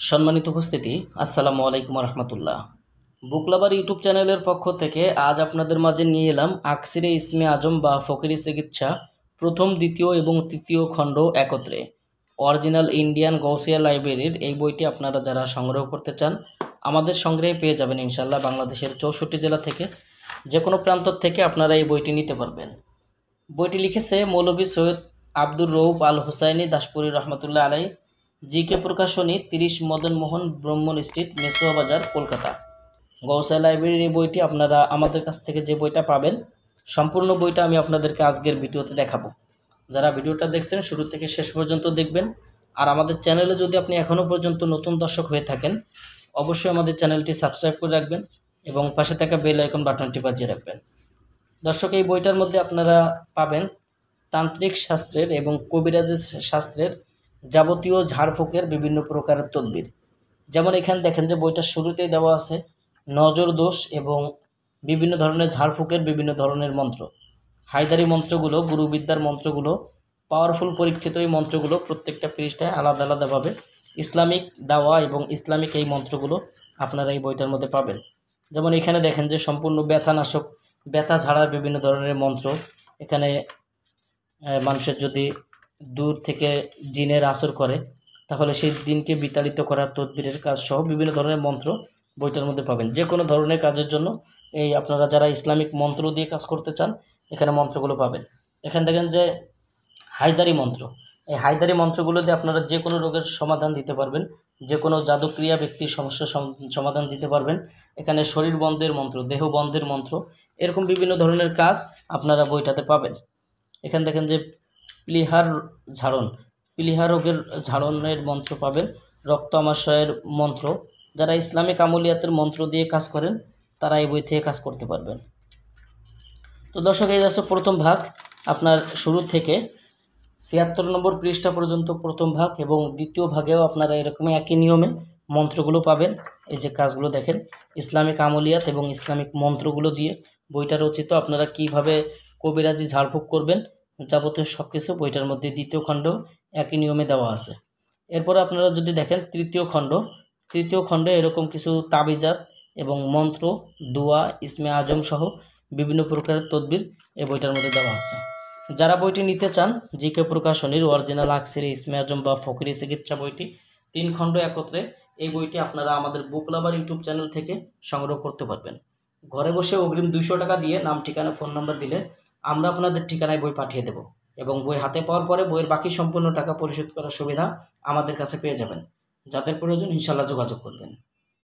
সম্মানিত উপস্থিতি, আসসালামু আলাইকুম রহমতুল্লাহ। বুকলাবার ইউটিউব চ্যানেলের পক্ষ থেকে আজ আপনাদের মাঝে নিয়ে এলাম আকসিরে ইসমে আজম বা ফকিরি চিকিৎসা প্রথম, দ্বিতীয় এবং তৃতীয় খণ্ড একত্রে। অরিজিনাল ইন্ডিয়ান গৌসিয়া লাইব্রেরির এই বইটি আপনারা যারা সংগ্রহ করতে চান আমাদের সংগ্রহে পেয়ে যাবেন ইনশাল্লাহ। বাংলাদেশের 64 জেলা থেকে যে কোনো প্রান্ত থেকে আপনারা এই বইটি নিতে পারবেন। বইটি লিখেছে মৌলভী সৈয়দ আব্দুর রৌফ আল হুসাইনি দাসপুরি রহমতুল্লাহ আলাই। জিকে প্রকাশনী, 30 মদন মোহন ব্রহ্মণ স্ট্রিট, মেসুয়া বাজার, কলকাতা। গৌসিয়া লাইব্রেরির এই বইটি আপনারা আমাদের কাছ থেকে যে বইটা পাবেন, সম্পূর্ণ বইটা আমি আপনাদেরকে আজকের ভিডিওতে দেখাবো। যারা ভিডিওটা দেখছেন শুরু থেকে শেষ পর্যন্ত দেখবেন। আর আমাদের চ্যানেলে যদি আপনি এখনও পর্যন্ত নতুন দর্শক হয়ে থাকেন অবশ্যই আমাদের চ্যানেলটি সাবস্ক্রাইব করে রাখবেন এবং পাশে থাকা বেল আইকন বাটনটি বাজিয়ে রাখবেন। দর্শক, এই বইটার মধ্যে আপনারা পাবেন তান্ত্রিক শাস্ত্রের এবং কবিরাজি শাস্ত্রের যাবতীয় ঝাড়ফুঁকের বিভিন্ন প্রকারের তদবির। যেমন এখানে দেখেন যে বইটার শুরুতেই দেওয়া আছে নজর দোষ এবং বিভিন্ন ধরনের ঝাড়ফুঁকের বিভিন্ন ধরনের মন্ত্র, হায়দারি মন্ত্রগুলো, গুরুবিদ্যার মন্ত্রগুলো, পাওয়ারফুল পরীক্ষিত এই মন্ত্রগুলো প্রত্যেকটা পৃষ্ঠায় আলাদা আলাদাভাবে ইসলামিক দাওয়া এবং ইসলামিক এই মন্ত্রগুলো আপনারা এই বইটার মধ্যে পাবেন। যেমন এখানে দেখেন যে সম্পূর্ণ ব্যথানাশক, ব্যথা ঝাড়ার বিভিন্ন ধরনের মন্ত্র। এখানে মানুষের যদি দূর থেকে জিনের আসর করে তাহলে সেই দিনকে বিতাড়িত করার তদবিরের কাজ সহ বিভিন্ন ধরনের মন্ত্র বইটার মধ্যে পাবেন। যে কোনো ধরনের কাজের জন্য এই আপনারা যারা ইসলামিক মন্ত্র দিয়ে কাজ করতে চান এখানে মন্ত্রগুলো পাবেন। এখানে দেখেন যে হায়দারি মন্ত্র, এই হায়দারি মন্ত্রগুলো দিয়ে আপনারা যে কোনো রোগের সমাধান দিতে পারবেন, যে কোনো জাদুক্রিয়া ব্যক্তির সমস্যার সমাধান দিতে পারবেন। এখানে শরীর বন্ধের মন্ত্র, দেহ বন্ধের মন্ত্র, এরকম বিভিন্ন ধরনের কাজ আপনারা বইটাতে পাবেন। এখানে দেখেন যে প্লিহার ঝাড়ন, প্লিহার রোগের ঝাড়নের মন্ত্র পাবেন, রক্ত আমাশয়ের মন্ত্র। যারা ইসলামিক আমলিয়াতের মন্ত্র দিয়ে কাজ করেন তারা এই বই থেকে কাজ করতে পারবেন। তো দর্শক, এই যাচ্ছে প্রথম ভাগ, আপনার শুরু থেকে 76 নম্বর পৃষ্ঠা পর্যন্ত প্রথম ভাগ, এবং দ্বিতীয় ভাগেও আপনারা এরকমই একই নিয়মে মন্ত্রগুলো পাবেন। এই যে কাজগুলো দেখেন, ইসলামিক আমলিয়াত এবং ইসলামিক মন্ত্রগুলো দিয়ে বইটা রচিত। আপনারা কিভাবে কবিরাজি ঝাড়ফুঁক করবেন যাবতীয় সব কিছু বইটার মধ্যে দ্বিতীয় খণ্ড একই নিয়মে দেওয়া আছে। এরপর আপনারা যদি দেখেন তৃতীয় খণ্ডে এরকম কিছু তাবিজাত এবং মন্ত্র, দোয়া, ইসমে আজম সহ বিভিন্ন প্রকারের তদবির এই বইটার মধ্যে দেওয়া আছে। যারা বইটি নিতে চান, জিকে প্রকাশনীর অরিজিনাল আকসিরে ইসমে আজম বা ফকিরি চিকিৎসা বইটি 3 খণ্ড একত্রে, এই বইটি আপনারা আমাদের বুকলাভার ইউটিউব চ্যানেল থেকে সংগ্রহ করতে পারবেন। ঘরে বসে অগ্রিম 200 টাকা দিয়ে নাম, ঠিকানা, ফোন নাম্বার দিলে আমরা আপনাদের ঠিকানায় বই পাঠিয়ে দেব এবং বই হাতে পাওয়ার পরে বইয়ের বাকি সম্পূর্ণ টাকা পরিশোধ করার সুবিধা আমাদের কাছে পেয়ে যাবেন। যাদের প্রয়োজন ইনশাল্লাহ যোগাযোগ করবেন।